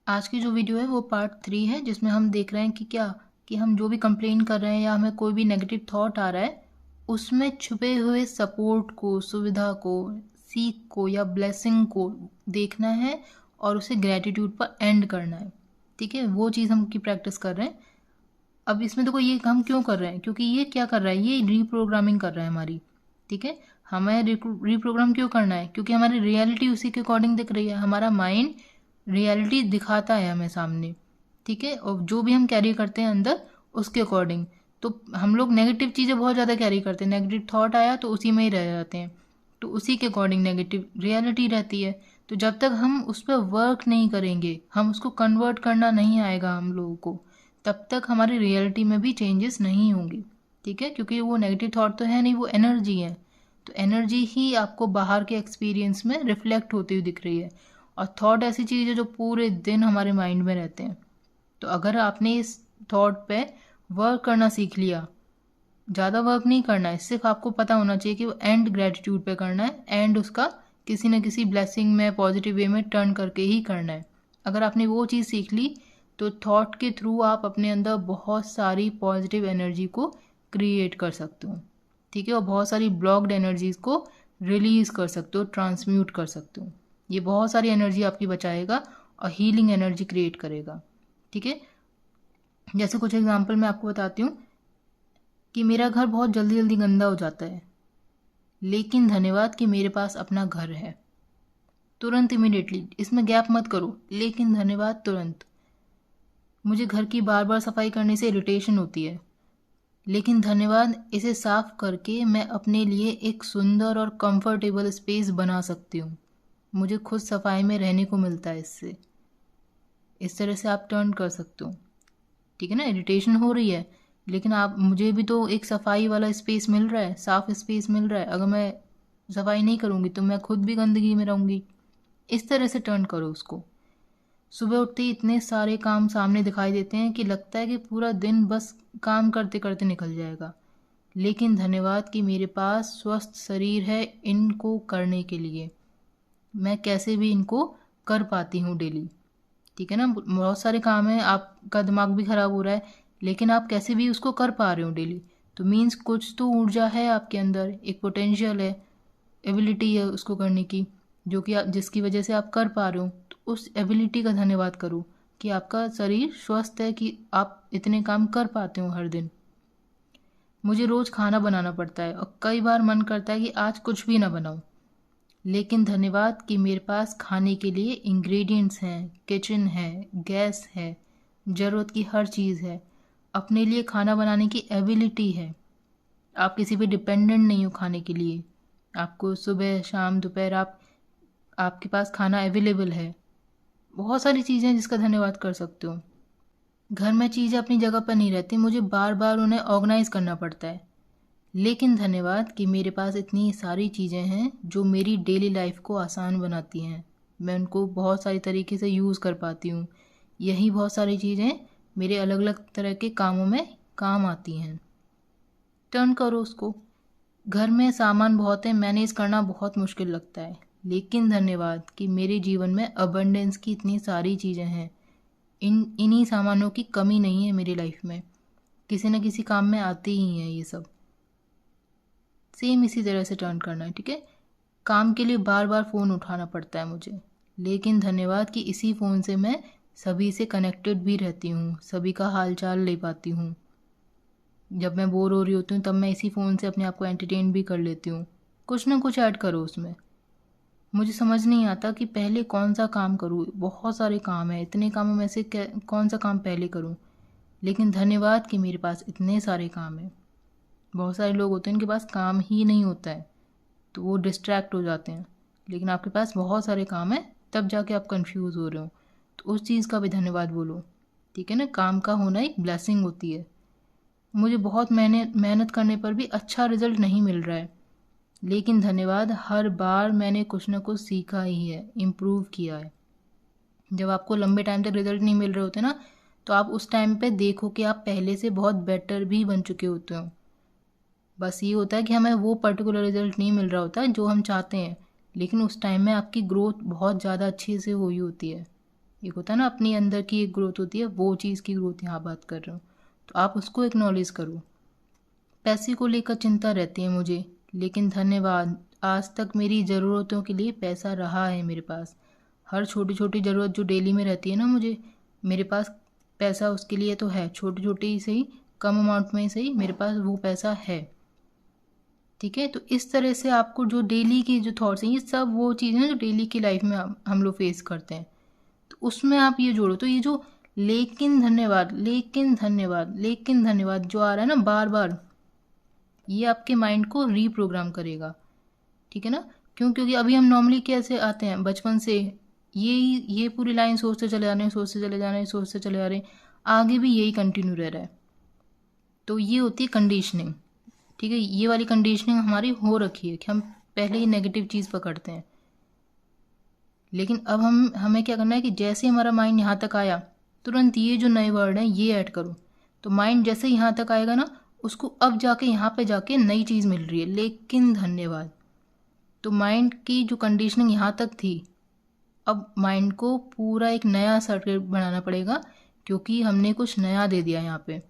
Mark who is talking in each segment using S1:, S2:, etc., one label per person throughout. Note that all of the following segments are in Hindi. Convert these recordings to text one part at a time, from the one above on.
S1: आज की जो वीडियो है वो पार्ट 3 है, जिसमें हम देख रहे हैं कि हम जो भी कंप्लेन कर रहे हैं या हमें कोई भी नेगेटिव थॉट आ रहा है, उसमें छुपे हुए सपोर्ट को, सुविधा को, सीख को या ब्लेसिंग को देखना है और उसे ग्रेटिट्यूड पर एंड करना है। ठीक है, वो चीज़ हम की प्रैक्टिस कर रहे हैं। अब इसमें देखो ये हम क्यों कर रहे हैं, क्योंकि ये क्या कर रहा है, ये रीप्रोग्रामिंग कर रहा है हमारी। ठीक है, हमें रीप्रोग्राम क्यों करना है, क्योंकि हमारी रियलिटी उसी के अकॉर्डिंग दिख रही है। हमारा माइंड रियलिटी दिखाता है हमें सामने। ठीक है, और जो भी हम कैरी करते हैं अंदर उसके अकॉर्डिंग, तो हम लोग नेगेटिव चीज़ें बहुत ज़्यादा कैरी करते हैं। नेगेटिव थॉट आया तो उसी में ही रह जाते हैं, तो उसी के अकॉर्डिंग नेगेटिव रियलिटी रहती है। तो जब तक हम उस पर वर्क नहीं करेंगे, हम उसको कन्वर्ट करना नहीं आएगा हम लोगों को, तब तक हमारी रियलिटी में भी चेंजेस नहीं होंगी। ठीक है, क्योंकि वो नेगेटिव थॉट तो है नहीं, वो एनर्जी है। तो एनर्जी ही आपको बाहर के एक्सपीरियंस में रिफ्लेक्ट होती हुई दिख रही है। और थॉट ऐसी चीज़ है जो पूरे दिन हमारे माइंड में रहते हैं। तो अगर आपने इस थॉट पे वर्क करना सीख लिया, ज़्यादा वर्क नहीं करना है, सिर्फ आपको पता होना चाहिए कि वो एंड ग्रेटिट्यूड पे करना है, एंड उसका किसी न किसी ब्लेसिंग में, पॉजिटिव वे में टर्न करके ही करना है। अगर आपने वो चीज़ सीख ली तो थॉट के थ्रू आप अपने अंदर बहुत सारी पॉजिटिव एनर्जी को क्रिएट कर सकते हो। ठीक है, और बहुत सारी ब्लॉक्ड एनर्जीज को रिलीज कर सकते हो, ट्रांसम्यूट कर सकते हो। ये बहुत सारी एनर्जी आपकी बचाएगा और हीलिंग एनर्जी क्रिएट करेगा। ठीक है, जैसे कुछ एग्जांपल मैं आपको बताती हूँ कि मेरा घर बहुत जल्दी जल्दी गंदा हो जाता है, लेकिन धन्यवाद कि मेरे पास अपना घर है। तुरंत, इमिडिएटली, इसमें गैप मत करो, लेकिन धन्यवाद तुरंत। मुझे घर की बार बार सफाई करने से इरिटेशन होती है, लेकिन धन्यवाद इसे साफ करके मैं अपने लिए एक सुंदर और कंफर्टेबल स्पेस बना सकती हूँ। मुझे खुद सफाई में रहने को मिलता है इससे। इस तरह से आप टर्न कर सकते हो। ठीक है ना, इरिटेशन हो रही है, लेकिन आप, मुझे भी तो एक सफाई वाला स्पेस मिल रहा है, साफ स्पेस मिल रहा है। अगर मैं सफाई नहीं करूँगी तो मैं खुद भी गंदगी में रहूँगी। इस तरह से टर्न करो उसको। सुबह उठते ही इतने सारे काम सामने दिखाई देते हैं कि लगता है कि पूरा दिन बस काम करते करते निकल जाएगा, लेकिन धन्यवाद कि मेरे पास स्वस्थ शरीर है इनको करने के लिए। मैं कैसे भी इनको कर पाती हूँ डेली। ठीक है ना, बहुत सारे काम हैं, आपका दिमाग भी खराब हो रहा है, लेकिन आप कैसे भी उसको कर पा रहे हो डेली। तो मीन्स कुछ तो ऊर्जा है आपके अंदर, एक पोटेंशियल है, एबिलिटी है उसको करने की, जो कि आप, जिसकी वजह से आप कर पा रहे हो। तो उस एबिलिटी का धन्यवाद करो कि आपका शरीर स्वस्थ है, कि आप इतने काम कर पाते हो हर दिन। मुझे रोज़ खाना बनाना पड़ता है और कई बार मन करता है कि आज कुछ भी ना बनाऊं, लेकिन धन्यवाद कि मेरे पास खाने के लिए इंग्रेडिएंट्स हैं, किचन है, गैस है, ज़रूरत की हर चीज़ है। अपने लिए खाना बनाने की एबिलिटी है। आप किसी पे डिपेंडेंट नहीं हो खाने के लिए। आपको सुबह शाम दोपहर आपके पास खाना अवेलेबल है। बहुत सारी चीज़ें हैं जिसका धन्यवाद कर सकते हो। घर में चीज़ें अपनी जगह पर नहीं रहती, मुझे बार बार उन्हें ऑर्गेनाइज करना पड़ता है, लेकिन धन्यवाद कि मेरे पास इतनी सारी चीज़ें हैं जो मेरी डेली लाइफ को आसान बनाती हैं। मैं उनको बहुत सारी तरीके से यूज़ कर पाती हूँ। यही बहुत सारी चीज़ें मेरे अलग अलग तरह के कामों में काम आती हैं। टर्न करो उसको। घर में सामान बहुत है, मैनेज करना बहुत मुश्किल लगता है, लेकिन धन्यवाद कि मेरे जीवन में अबंडेंस की इतनी सारी चीज़ें हैं। इन्हीं सामानों की कमी नहीं है मेरी लाइफ में, किसी न किसी काम में आते ही हैं ये सब। सेम इसी तरह से टर्न करना है। ठीक है, काम के लिए बार बार फ़ोन उठाना पड़ता है मुझे, लेकिन धन्यवाद कि इसी फ़ोन से मैं सभी से कनेक्टेड भी रहती हूँ, सभी का हाल चाल ले पाती हूँ। जब मैं बोर हो रही होती हूँ तब मैं इसी फ़ोन से अपने आप को एंटरटेन भी कर लेती हूँ। कुछ ना कुछ ऐड करो उसमें। मुझे समझ नहीं आता कि पहले कौन सा काम करूँ, बहुत सारे काम हैं, इतने कामों में से कौन सा काम पहले करूँ, लेकिन धन्यवाद कि मेरे पास इतने सारे काम हैं। बहुत सारे लोग होते हैं उनके पास काम ही नहीं होता है, तो वो डिस्ट्रैक्ट हो जाते हैं, लेकिन आपके पास बहुत सारे काम हैं, तब जाके आप कंफ्यूज हो रहे हो, तो उस चीज़ का भी धन्यवाद बोलो। ठीक है ना, काम का होना एक ब्लेसिंग होती है। मुझे बहुत मेहनत करने पर भी अच्छा रिजल्ट नहीं मिल रहा है, लेकिन धन्यवाद हर बार मैंने कुछ ना कुछ सीखा ही है, इम्प्रूव किया है। जब आपको लंबे टाइम तक रिजल्ट नहीं मिल रहे होते ना, तो आप उस टाइम पे देखो कि आप पहले से बहुत बेटर भी बन चुके होते हो। बस ये होता है कि हमें वो पर्टिकुलर रिजल्ट नहीं मिल रहा होता है जो हम चाहते हैं, लेकिन उस टाइम में आपकी ग्रोथ बहुत ज़्यादा अच्छे से हुई होती है। एक होता है ना अपनी अंदर की एक ग्रोथ होती है, वो चीज़ की ग्रोथ यहाँ बात कर रहा हूँ। तो आप उसको एक्नॉलेज करो। पैसे को लेकर चिंता रहती है मुझे, लेकिन धन्यवाद, आज तक मेरी ज़रूरतों के लिए पैसा रहा है मेरे पास। हर छोटी छोटी ज़रूरत जो डेली में रहती है ना मुझे, मेरे पास पैसा उसके लिए तो है, छोटी छोटी ही सही, कम अमाउंट में ही सही, मेरे पास वो पैसा है। ठीक है, तो इस तरह से आपको जो डेली की जो थॉट्स हैं, ये सब वो चीज़ें हैं जो डेली की लाइफ में हम लोग फेस करते हैं, तो उसमें आप ये जोड़ो। तो ये जो लेकिन धन्यवाद, लेकिन धन्यवाद, लेकिन धन्यवाद जो आ रहा है ना बार बार, ये आपके माइंड को रीप्रोग्राम करेगा। ठीक है ना, क्योंकि अभी हम नॉर्मली कैसे आते हैं बचपन से, ये पूरी लाइन सोचते चले जा रहे हैं, सोचते चले जा रहे हैं, सोचते चले जा रहे हैं, आगे भी यही कंटिन्यू रह रहा है। तो ये होती है कंडीशनिंग। ठीक है, ये वाली कंडीशनिंग हमारी हो रखी है कि हम पहले ही नेगेटिव चीज़ पकड़ते हैं। लेकिन अब हमें क्या करना है कि जैसे हमारा माइंड यहाँ तक आया, तुरंत ये जो नए वर्ड हैं ये ऐड करो। तो माइंड जैसे यहाँ तक आएगा ना, उसको अब जाके यहाँ पे जाके नई चीज़ मिल रही है, लेकिन धन्यवाद। तो माइंड की जो कंडीशनिंग यहाँ तक थी, अब माइंड को पूरा एक नया सर्किट बनाना पड़ेगा, क्योंकि हमने कुछ नया दे दिया यहाँ पे।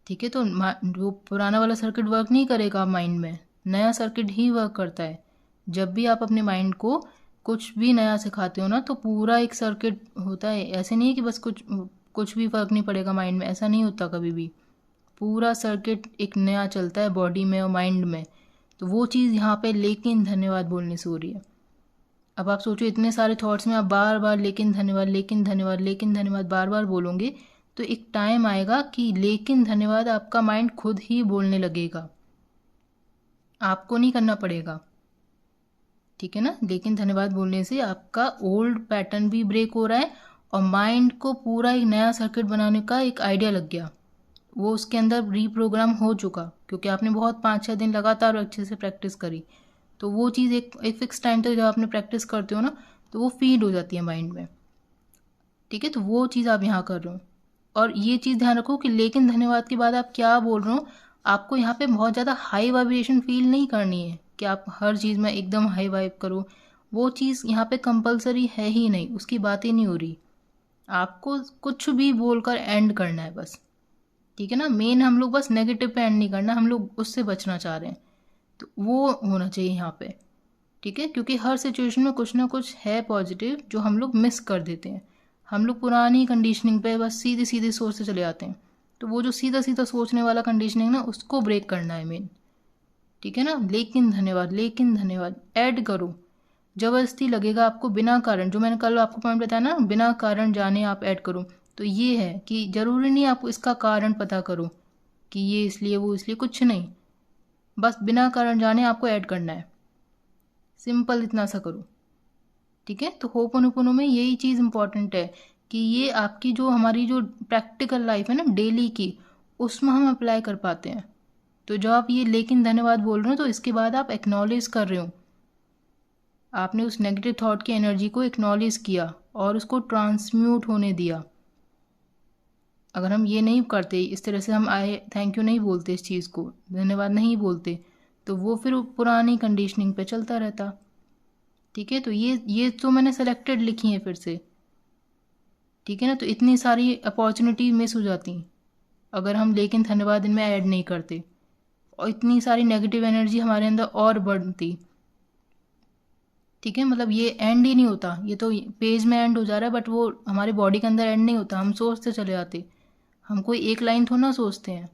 S1: ठीक है, तो जो पुराना वाला सर्किट वर्क नहीं करेगा माइंड में, नया सर्किट ही वर्क करता है। जब भी आप अपने माइंड को कुछ भी नया सिखाते हो ना, तो पूरा एक सर्किट होता है। ऐसे नहीं है कि बस कुछ भी फर्क नहीं पड़ेगा माइंड में, ऐसा नहीं होता कभी भी। पूरा सर्किट एक नया चलता है बॉडी में और माइंड में। तो वो चीज़ यहाँ पे लेकिन धन्यवाद बोलने से हो रही है। अब आप सोचो, इतने सारे थॉट्स में आप बार बार लेकिन धन्यवाद, लेकिन धन्यवाद, लेकिन धन्यवाद बार बार बोलोगे, तो एक टाइम आएगा कि लेकिन धन्यवाद आपका माइंड खुद ही बोलने लगेगा, आपको नहीं करना पड़ेगा। ठीक है ना, लेकिन धन्यवाद बोलने से आपका ओल्ड पैटर्न भी ब्रेक हो रहा है और माइंड को पूरा एक नया सर्किट बनाने का एक आइडिया लग गया। वो उसके अंदर रीप्रोग्राम हो चुका, क्योंकि आपने बहुत 5-6 दिन लगातार अच्छे से प्रैक्टिस करी। तो वो चीज़ एक फिक्स टाइम तक जब आपने प्रैक्टिस करते हो ना, तो वो फीड हो जाती है माइंड में। ठीक है, तो वो चीज़ आप यहाँ कर रहे हो। और ये चीज़ ध्यान रखो कि लेकिन धन्यवाद के बाद आप क्या बोल रहे हो। आपको यहाँ पे बहुत ज़्यादा हाई वाइब्रेशन फील नहीं करनी है कि आप हर चीज़ में एकदम हाई वाइब करो। वो चीज़ यहाँ पे कंपलसरी है ही नहीं, उसकी बात ही नहीं हो रही। आपको कुछ भी बोलकर एंड करना है बस। ठीक है ना, मेन हम लोग बस नेगेटिव पे एंड नहीं करना, हम लोग उससे बचना चाह रहे हैं। तो वो होना चाहिए यहाँ पे। ठीक है, क्योंकि हर सिचुएशन में कुछ ना कुछ है पॉजिटिव जो हम लोग मिस कर देते हैं। हम लोग पुरानी कंडीशनिंग पे बस सीधे सीधे सोचते चले जाते हैं। तो वो जो सीधा सीधा सोचने वाला कंडीशनिंग ना, उसको ब्रेक करना है मेन। ठीक है ना, लेकिन धन्यवाद, लेकिन धन्यवाद ऐड करो। जबरदस्ती लगेगा आपको बिना कारण, जो मैंने कल आपको पॉइंट बताया ना, बिना कारण जाने आप ऐड करो। तो ये है कि ज़रूरी नहीं आप इसका कारण पता करो कि ये इसलिए वो इसलिए, कुछ नहीं, बस बिना कारण जाने आपको ऐड करना है। सिंपल इतना सा करो। ठीक है, तो होपोनोपोनो में यही चीज़ इंपॉर्टेंट है कि ये आपकी जो हमारी जो प्रैक्टिकल लाइफ है ना डेली की, उसमें हम अप्लाई कर पाते हैं। तो जब आप ये लेकिन धन्यवाद बोल रहे हो, तो इसके बाद आप एक्नॉलेज कर रहे हो, आपने उस नेगेटिव थॉट की एनर्जी को एक्नॉलेज किया और उसको ट्रांसम्यूट होने दिया। अगर हम ये नहीं करते, इस तरह से हम आए थैंक यू नहीं बोलते, इस चीज़ को धन्यवाद नहीं बोलते, तो वो फिर पुरानी कंडीशनिंग पे चलता रहता। ठीक है, तो ये तो मैंने सेलेक्टेड लिखी है फिर से। ठीक है ना, तो इतनी सारी अपॉर्चुनिटी मिस हो जाती अगर हम लेकिन धन्यवाद इनमें ऐड नहीं करते, और इतनी सारी नेगेटिव एनर्जी हमारे अंदर और बढ़ती। ठीक है, मतलब ये एंड ही नहीं होता, ये तो पेज में एंड हो जा रहा है, बट वो हमारे बॉडी के अंदर एंड नहीं होता। हम सोचते चले जाते, हम कोई एक लाइन थोड़ा ना सोचते हैं,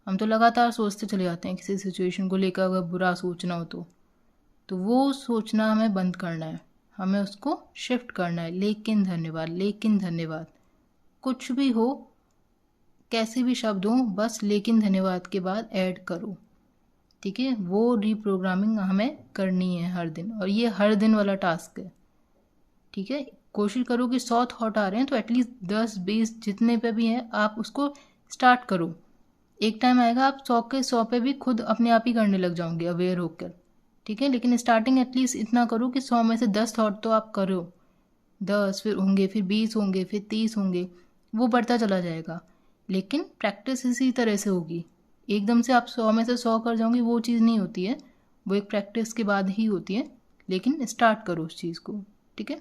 S1: हम तो लगातार सोचते चले जाते हैं किसी सिचुएशन को लेकर। अगर बुरा सोचना हो तो वो सोचना हमें बंद करना है, हमें उसको शिफ्ट करना है। लेकिन धन्यवाद, लेकिन धन्यवाद, कुछ भी हो, कैसे भी शब्द हो, बस लेकिन धन्यवाद के बाद ऐड करो। ठीक है, वो रीप्रोग्रामिंग हमें करनी है हर दिन, और ये हर दिन वाला टास्क है। ठीक है, कोशिश करो कि 100 थॉट आ रहे हैं तो एटलीस्ट 10-20 जितने पे भी हैं आप उसको स्टार्ट करो। एक टाइम आएगा आप 100 के 100 पे भी खुद अपने आप ही करने लग जाओगे अवेयर होकर। ठीक है, लेकिन स्टार्टिंग एटलीस्ट इतना करो कि 100 में से 10 थॉट तो आप करो। 10 फिर होंगे, फिर 20 होंगे, फिर 30 होंगे, वो बढ़ता चला जाएगा। लेकिन प्रैक्टिस इसी तरह से होगी। एकदम से आप 100 में से 100 कर जाओगे, वो चीज़ नहीं होती है, वो एक प्रैक्टिस के बाद ही होती है। लेकिन स्टार्ट करो उस चीज़ को। ठीक है।